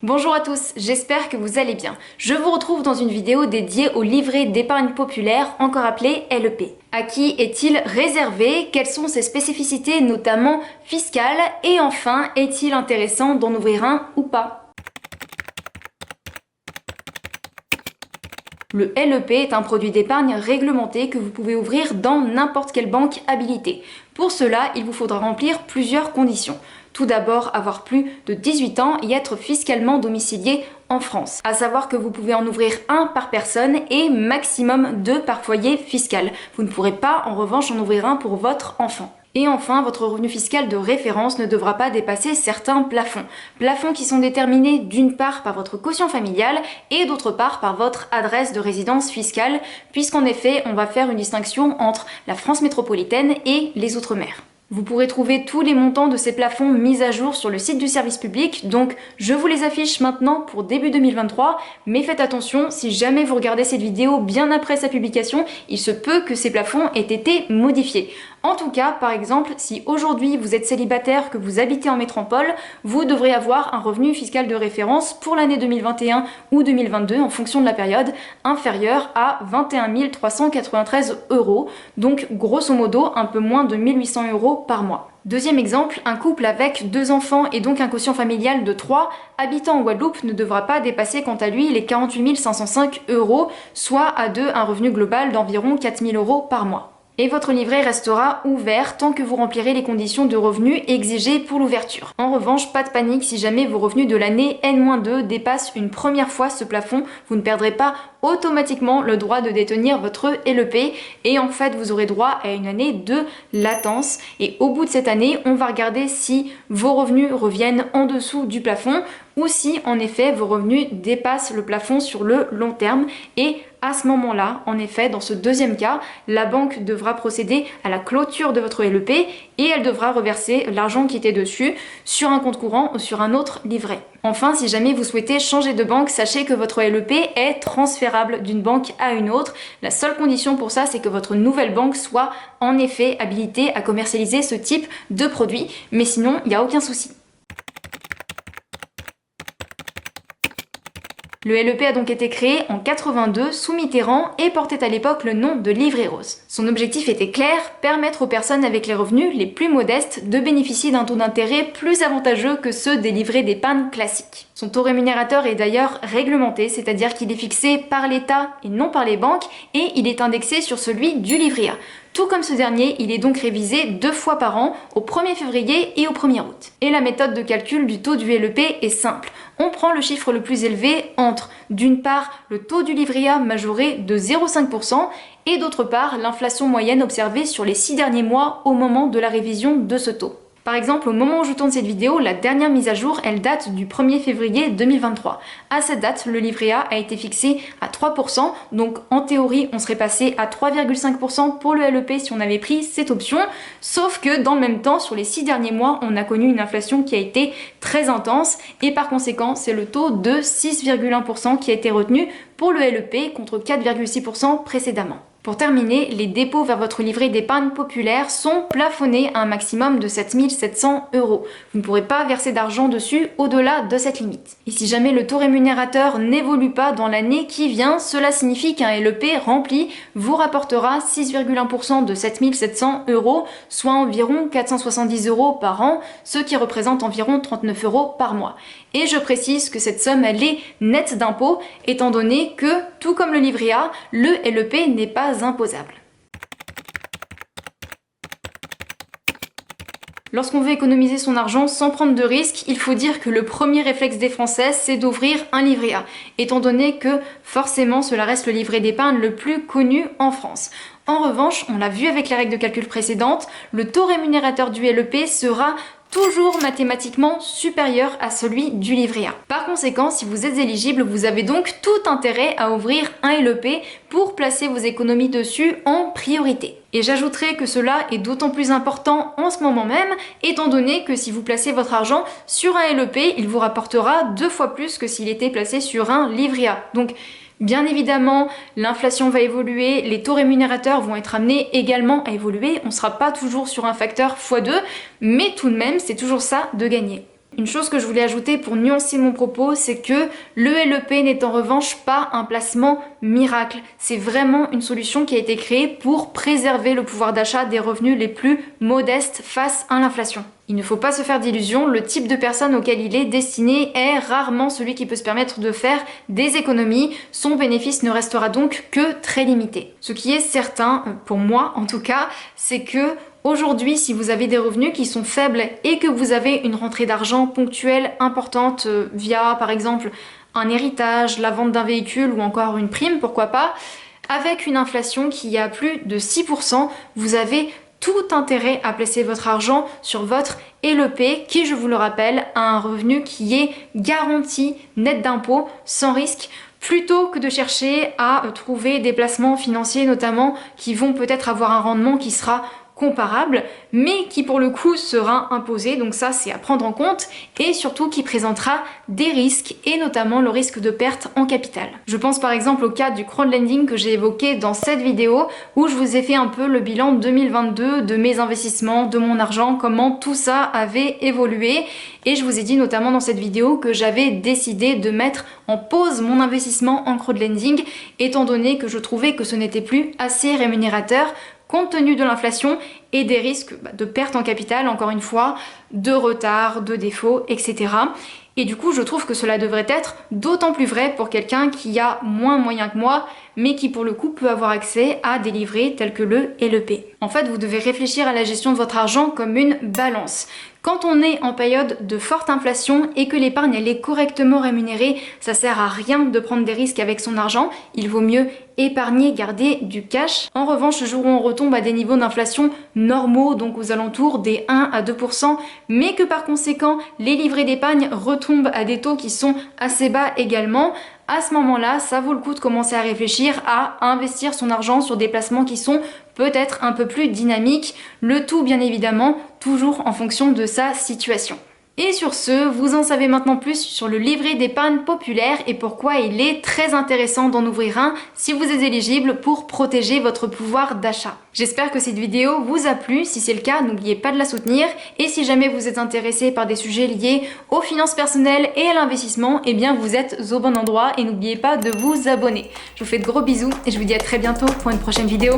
Bonjour à tous, j'espère que vous allez bien. Je vous retrouve dans une vidéo dédiée au livret d'épargne populaire, encore appelé LEP. À qui est-il réservé? Quelles sont ses spécificités, notamment fiscales? Et enfin, est-il intéressant d'en ouvrir un ou pas? Le LEP est un produit d'épargne réglementé que vous pouvez ouvrir dans n'importe quelle banque habilitée. Pour cela, il vous faudra remplir plusieurs conditions. Tout d'abord, avoir plus de 18 ans et être fiscalement domicilié en France. À savoir que vous pouvez en ouvrir un par personne et maximum 2 par foyer fiscal. Vous ne pourrez pas en revanche en ouvrir un pour votre enfant. Et enfin, votre revenu fiscal de référence ne devra pas dépasser certains plafonds. Plafonds qui sont déterminés d'une part par votre quotient familial et d'autre part par votre adresse de résidence fiscale, puisqu'en effet, on va faire une distinction entre la France métropolitaine et les Outre-mer. Vous pourrez trouver tous les montants de ces plafonds mis à jour sur le site du service public, donc je vous les affiche maintenant pour début 2023, mais faites attention, si jamais vous regardez cette vidéo bien après sa publication, il se peut que ces plafonds aient été modifiés. En tout cas, par exemple, si aujourd'hui vous êtes célibataire, que vous habitez en métropole, vous devrez avoir un revenu fiscal de référence pour l'année 2021 ou 2022 en fonction de la période inférieur à 21 393 €, donc grosso modo un peu moins de 1 800 € par mois. Deuxième exemple, un couple avec 2 enfants et donc un quotient familial de 3 habitant en Guadeloupe ne devra pas dépasser quant à lui les 48 505 €, soit à deux un revenu global d'environ 4 000 € par mois. Et votre livret restera ouvert tant que vous remplirez les conditions de revenus exigées pour l'ouverture. En revanche, pas de panique si jamais vos revenus de l'année N-2 dépassent une première fois ce plafond, vous ne perdrez pas automatiquement le droit de détenir votre LEP et en fait vous aurez droit à une année de latence et au bout de cette année on va regarder si vos revenus reviennent en dessous du plafond ou si en effet vos revenus dépassent le plafond sur le long terme et à ce moment-là, en effet, dans ce deuxième cas, la banque devra procéder à la clôture de votre LEP et elle devra reverser l'argent qui était dessus sur un compte courant ou sur un autre livret. Enfin, si jamais vous souhaitez changer de banque, sachez que votre LEP est transférable d'une banque à une autre. La seule condition pour ça, c'est que votre nouvelle banque soit en effet habilitée à commercialiser ce type de produit, mais sinon, il n'y a aucun souci. Le LEP a donc été créé en 82 sous Mitterrand et portait à l'époque le nom de livret rose. Son objectif était clair, permettre aux personnes avec les revenus les plus modestes de bénéficier d'un taux d'intérêt plus avantageux que ceux des livrets d'épargne classiques. Son taux rémunérateur est d'ailleurs réglementé, c'est-à-dire qu'il est fixé par l'État et non par les banques et il est indexé sur celui du livret A. Tout comme ce dernier, il est donc révisé 2 fois par an, au 1er février et au 1er août. Et la méthode de calcul du taux du LEP est simple. On prend le chiffre le plus élevé entre, d'une part, le taux du livret A majoré de 0,5% et d'autre part, l'inflation moyenne observée sur les 6 derniers mois au moment de la révision de ce taux. Par exemple, au moment où je tourne cette vidéo, la dernière mise à jour, elle date du 1er février 2023. À cette date, le livret A a été fixé à 3%, donc en théorie, on serait passé à 3,5% pour le LEP si on avait pris cette option, sauf que dans le même temps, sur les 6 derniers mois, on a connu une inflation qui a été très intense et par conséquent, c'est le taux de 6,1% qui a été retenu pour le LEP contre 4,6% précédemment. Pour terminer, les dépôts vers votre livret d'épargne populaire sont plafonnés à un maximum de 7 700 €. Vous ne pourrez pas verser d'argent dessus au-delà de cette limite. Et si jamais le taux rémunérateur n'évolue pas dans l'année qui vient, cela signifie qu'un LEP rempli vous rapportera 6,1% de 7 700 €, soit environ 470 € par an, ce qui représente environ 39 € par mois. Et je précise que cette somme, elle est nette d'impôts, étant donné que, tout comme le livret A, le LEP n'est pas imposable. Lorsqu'on veut économiser son argent sans prendre de risques, il faut dire que le premier réflexe des Français, c'est d'ouvrir un livret A, étant donné que forcément cela reste le livret d'épargne le plus connu en France. En revanche, on l'a vu avec les règles de calcul précédentes, le taux rémunérateur du LEP sera toujours mathématiquement supérieur à celui du livret A. Par conséquent, si vous êtes éligible, vous avez donc tout intérêt à ouvrir un LEP pour placer vos économies dessus en priorité. Et j'ajouterai que cela est d'autant plus important en ce moment même, étant donné que si vous placez votre argent sur un LEP, il vous rapportera 2 fois plus que s'il était placé sur un livret A. Donc, bien évidemment, l'inflation va évoluer, les taux rémunérateurs vont être amenés également à évoluer, on ne sera pas toujours sur un facteur x2, mais tout de même, c'est toujours ça de gagner. Une chose que je voulais ajouter pour nuancer mon propos, c'est que le LEP n'est en revanche pas un placement miracle. C'est vraiment une solution qui a été créée pour préserver le pouvoir d'achat des revenus les plus modestes face à l'inflation. Il ne faut pas se faire d'illusions, le type de personne auquel il est destiné est rarement celui qui peut se permettre de faire des économies. Son bénéfice ne restera donc que très limité. Ce qui est certain, pour moi en tout cas, c'est que aujourd'hui, si vous avez des revenus qui sont faibles et que vous avez une rentrée d'argent ponctuelle importante via par exemple un héritage, la vente d'un véhicule ou encore une prime, pourquoi pas, avec une inflation qui est à plus de 6%, vous avez tout intérêt à placer votre argent sur votre LEP qui, je vous le rappelle, a un revenu qui est garanti, net d'impôts, sans risque, plutôt que de chercher à trouver des placements financiers notamment qui vont peut-être avoir un rendement qui sera comparable, mais qui pour le coup sera imposé, donc ça c'est à prendre en compte, et surtout qui présentera des risques, et notamment le risque de perte en capital. Je pense par exemple au cas du crowdlending que j'ai évoqué dans cette vidéo, où je vous ai fait un peu le bilan 2022 de mes investissements, de mon argent, comment tout ça avait évolué, et je vous ai dit notamment dans cette vidéo que j'avais décidé de mettre en pause mon investissement en crowdlending, étant donné que je trouvais que ce n'était plus assez rémunérateur compte tenu de l'inflation et des risques de perte en capital, encore une fois, de retard, de défaut, etc. Et du coup, je trouve que cela devrait être d'autant plus vrai pour quelqu'un qui a moins moyens que moi, mais qui pour le coup peut avoir accès à des livrets tels que le LEP. En fait, vous devez réfléchir à la gestion de votre argent comme une balance. Quand on est en période de forte inflation et que l'épargne elle est correctement rémunérée, ça sert à rien de prendre des risques avec son argent, il vaut mieux épargner, garder du cash. En revanche, le jour où on retombe à des niveaux d'inflation normaux, donc aux alentours des 1 à 2%, mais que par conséquent les livrets d'épargne retombent à des taux qui sont assez bas également, à ce moment-là, ça vaut le coup de commencer à réfléchir à investir son argent sur des placements qui sont peut-être un peu plus dynamiques, le tout bien évidemment toujours en fonction de sa situation. Et sur ce, vous en savez maintenant plus sur le livret d'épargne populaire et pourquoi il est très intéressant d'en ouvrir un si vous êtes éligible pour protéger votre pouvoir d'achat. J'espère que cette vidéo vous a plu, si c'est le cas, n'oubliez pas de la soutenir et si jamais vous êtes intéressé par des sujets liés aux finances personnelles et à l'investissement, eh bien vous êtes au bon endroit et n'oubliez pas de vous abonner. Je vous fais de gros bisous et je vous dis à très bientôt pour une prochaine vidéo.